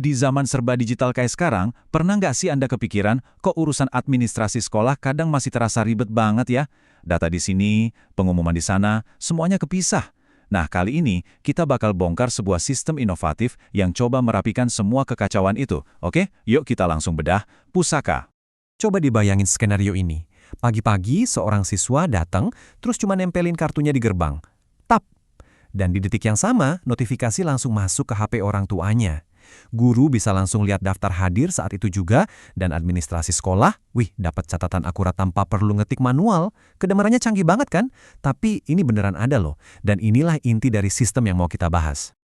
Di zaman serba digital kayak sekarang, pernah nggak sih Anda kepikiran kok urusan administrasi sekolah kadang masih terasa ribet banget ya? Data di sini, pengumuman di sana, semuanya kepisah. Nah, kali ini kita bakal bongkar sebuah sistem inovatif yang coba merapikan semua kekacauan itu. Oke, yuk kita langsung bedah. Pusaka. Coba dibayangin skenario ini. Pagi-pagi seorang siswa datang, terus cuma nempelin kartunya di gerbang. Tap! Dan di detik yang sama, notifikasi langsung masuk ke HP orang tuanya. Guru bisa langsung lihat daftar hadir saat itu juga, dan administrasi sekolah, dapat catatan akurat tanpa perlu ngetik manual. Kedengarannya canggih banget kan? Tapi ini beneran ada loh, dan inilah inti dari sistem yang mau kita bahas.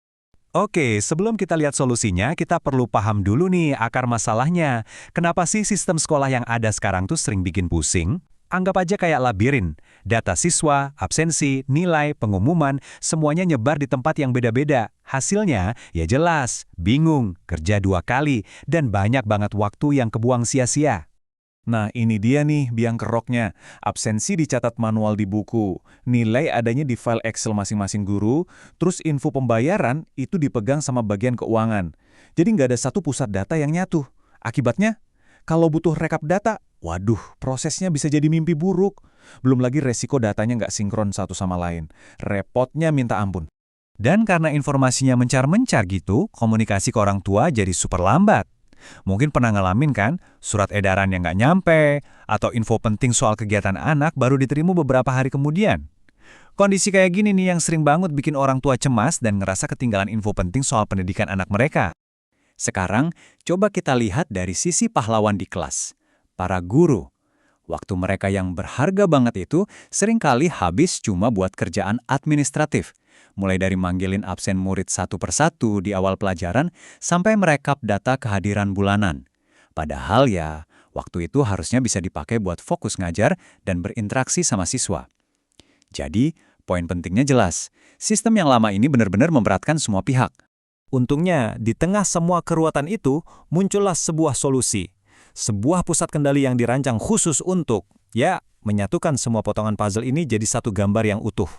Oke, sebelum kita lihat solusinya, kita perlu paham dulu nih akar masalahnya. Kenapa sih sistem sekolah yang ada sekarang tuh sering bikin pusing? Anggap aja kayak labirin. Data siswa, absensi, nilai, pengumuman, semuanya nyebar di tempat yang beda-beda. Hasilnya, ya jelas, bingung, kerja 2 kali, dan banyak banget waktu yang kebuang sia-sia. Nah, ini dia nih biang keroknya. Absensi dicatat manual di buku, nilai adanya di file Excel masing-masing guru, terus info pembayaran itu dipegang sama bagian keuangan. Jadi nggak ada satu pusat data yang nyatu. Akibatnya, kalau butuh rekap data, waduh, prosesnya bisa jadi mimpi buruk. Belum lagi resiko datanya nggak sinkron satu sama lain. Repotnya minta ampun. Dan karena informasinya mencar-mencar gitu, komunikasi ke orang tua jadi super lambat. Mungkin pernah ngalamin kan, surat edaran yang nggak nyampe, atau info penting soal kegiatan anak baru diterima beberapa hari kemudian. Kondisi kayak gini nih yang sering banget bikin orang tua cemas dan ngerasa ketinggalan info penting soal pendidikan anak mereka. Sekarang, coba kita lihat dari sisi pahlawan di kelas. Para guru. Waktu mereka yang berharga banget itu seringkali habis cuma buat kerjaan administratif. Mulai dari manggilin absen murid satu persatu di awal pelajaran sampai merekap data kehadiran bulanan. Padahal ya, waktu itu harusnya bisa dipakai buat fokus ngajar dan berinteraksi sama siswa. Jadi, poin pentingnya jelas. Sistem yang lama ini benar-benar memberatkan semua pihak. Untungnya, di tengah semua keruwetan itu, muncullah sebuah solusi. Sebuah pusat kendali yang dirancang khusus untuk, menyatukan semua potongan puzzle ini jadi satu gambar yang utuh.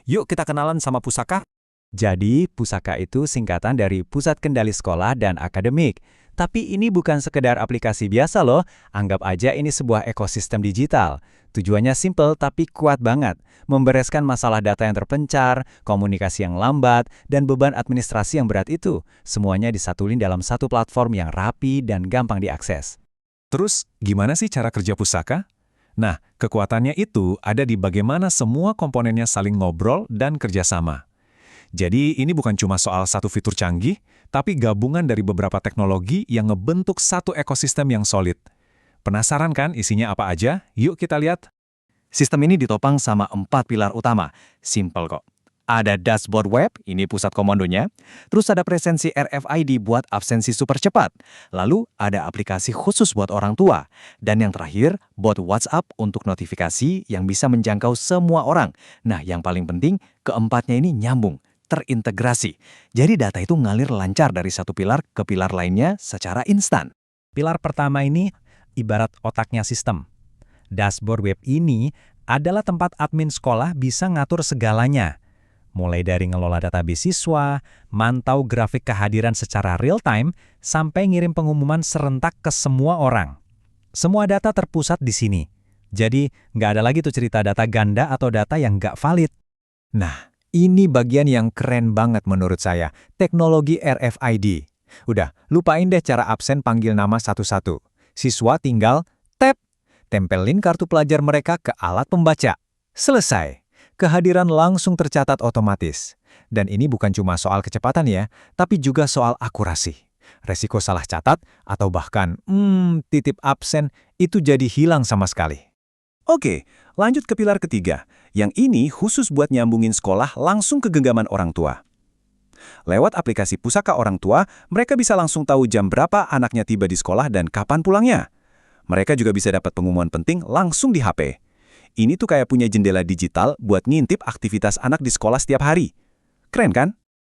Yuk kita kenalan sama Pusaka. Jadi, Pusaka itu singkatan dari Pusat Kendali Sekolah dan Akademik. Tapi ini bukan sekedar aplikasi biasa loh, anggap aja ini sebuah ekosistem digital. Tujuannya simple tapi kuat banget, membereskan masalah data yang terpencar, komunikasi yang lambat, dan beban administrasi yang berat itu. Semuanya disatulin dalam satu platform yang rapi dan gampang diakses. Terus, gimana sih cara kerja Pusaka? Nah, kekuatannya itu ada di bagaimana semua komponennya saling ngobrol dan kerjasama. Jadi ini bukan cuma soal satu fitur canggih, tapi gabungan dari beberapa teknologi yang ngebentuk satu ekosistem yang solid. Penasaran kan isinya apa aja? Yuk kita lihat. Sistem ini ditopang sama 4 pilar utama. Simple kok. Ada dashboard web, ini pusat komandonya. Terus ada presensi RFID buat absensi super cepat. Lalu ada aplikasi khusus buat orang tua. Dan yang terakhir, bot WhatsApp untuk notifikasi yang bisa menjangkau semua orang. Nah, yang paling penting, keempatnya ini nyambung, terintegrasi. Jadi data itu ngalir lancar dari satu pilar ke pilar lainnya secara instan. Pilar pertama ini ibarat otaknya sistem. Dashboard web ini adalah tempat admin sekolah bisa ngatur segalanya. Mulai dari ngelola data beasiswa, mantau grafik kehadiran secara real-time, sampai ngirim pengumuman serentak ke semua orang. Semua data terpusat di sini. Jadi, nggak ada lagi tuh cerita data ganda atau data yang nggak valid. Nah, ini bagian yang keren banget menurut saya, teknologi RFID. Udah, lupain deh cara absen panggil nama satu-satu. Siswa tinggal tap, tempelin kartu pelajar mereka ke alat pembaca. Selesai. Kehadiran langsung tercatat otomatis. Dan ini bukan cuma soal kecepatan ya, tapi juga soal akurasi. Resiko salah catat atau bahkan titip absen itu jadi hilang sama sekali. Oke, lanjut ke pilar ketiga. Yang ini khusus buat nyambungin sekolah langsung ke genggaman orang tua. Lewat aplikasi Pusaka Orang Tua, mereka bisa langsung tahu jam berapa anaknya tiba di sekolah dan kapan pulangnya. Mereka juga bisa dapat pengumuman penting langsung di HP. Ini tuh kayak punya jendela digital buat ngintip aktivitas anak di sekolah setiap hari. Keren kan?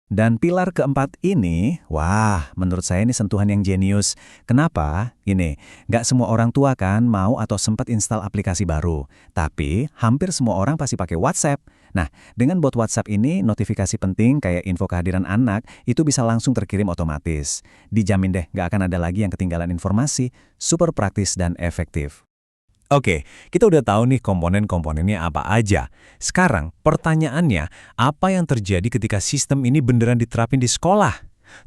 Dan pilar keempat ini, wah, menurut saya ini sentuhan yang jenius. Kenapa? Gini, nggak semua orang tua kan mau atau sempat install aplikasi baru. Tapi, hampir semua orang pasti pakai WhatsApp. Nah, dengan bot WhatsApp ini, notifikasi penting kayak info kehadiran anak, itu bisa langsung terkirim otomatis. Dijamin deh, nggak akan ada lagi yang ketinggalan informasi. Super praktis dan efektif. Oke, kita udah tahu nih komponen-komponennya apa aja. Sekarang, pertanyaannya, apa yang terjadi ketika sistem ini beneran diterapin di sekolah?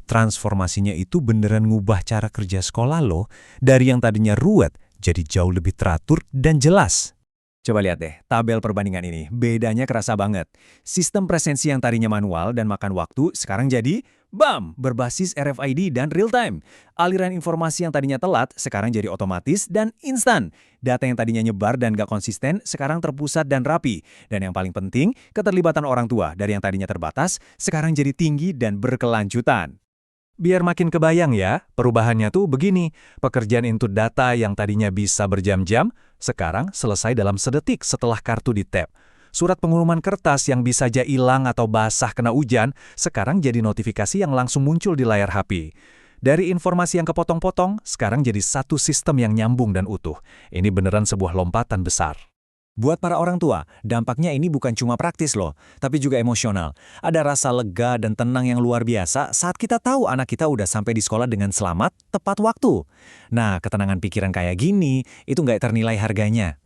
Transformasinya itu beneran ngubah cara kerja sekolah loh, dari yang tadinya ruwet jadi jauh lebih teratur dan jelas. Coba lihat deh, tabel perbandingan ini. Bedanya kerasa banget. Sistem presensi yang tadinya manual dan makan waktu, sekarang jadi, bam, berbasis RFID dan real-time. Aliran informasi yang tadinya telat, sekarang jadi otomatis dan instan. Data yang tadinya nyebar dan gak konsisten, sekarang terpusat dan rapi. Dan yang paling penting, keterlibatan orang tua dari yang tadinya terbatas, sekarang jadi tinggi dan berkelanjutan. Biar makin kebayang ya, perubahannya tuh begini. Pekerjaan input data yang tadinya bisa berjam-jam, sekarang selesai dalam sedetik setelah kartu di-tap. Surat pengumuman kertas yang bisa aja hilang atau basah kena hujan, sekarang jadi notifikasi yang langsung muncul di layar HP. Dari informasi yang kepotong-potong, sekarang jadi satu sistem yang nyambung dan utuh. Ini beneran sebuah lompatan besar. Buat para orang tua, dampaknya ini bukan cuma praktis loh, tapi juga emosional. Ada rasa lega dan tenang yang luar biasa saat kita tahu anak kita udah sampai di sekolah dengan selamat, tepat waktu. Nah, ketenangan pikiran kayak gini, itu nggak ternilai harganya.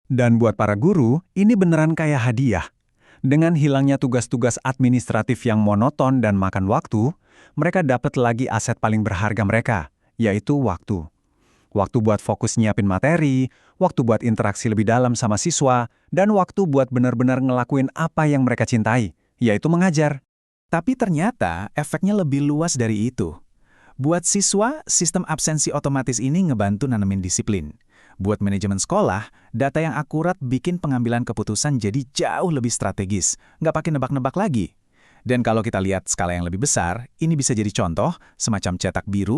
Dan buat para guru, ini beneran kayak hadiah. Dengan hilangnya tugas-tugas administratif yang monoton dan makan waktu, mereka dapat lagi aset paling berharga mereka, yaitu waktu. Waktu buat fokus nyiapin materi, waktu buat interaksi lebih dalam sama siswa, dan waktu buat benar-benar ngelakuin apa yang mereka cintai, yaitu mengajar. Tapi ternyata efeknya lebih luas dari itu. Buat siswa, sistem absensi otomatis ini ngebantu nanemin disiplin. Buat manajemen sekolah, data yang akurat bikin pengambilan keputusan jadi jauh lebih strategis, nggak pakai nebak-nebak lagi. Dan kalau kita lihat skala yang lebih besar, ini bisa jadi contoh semacam cetak biru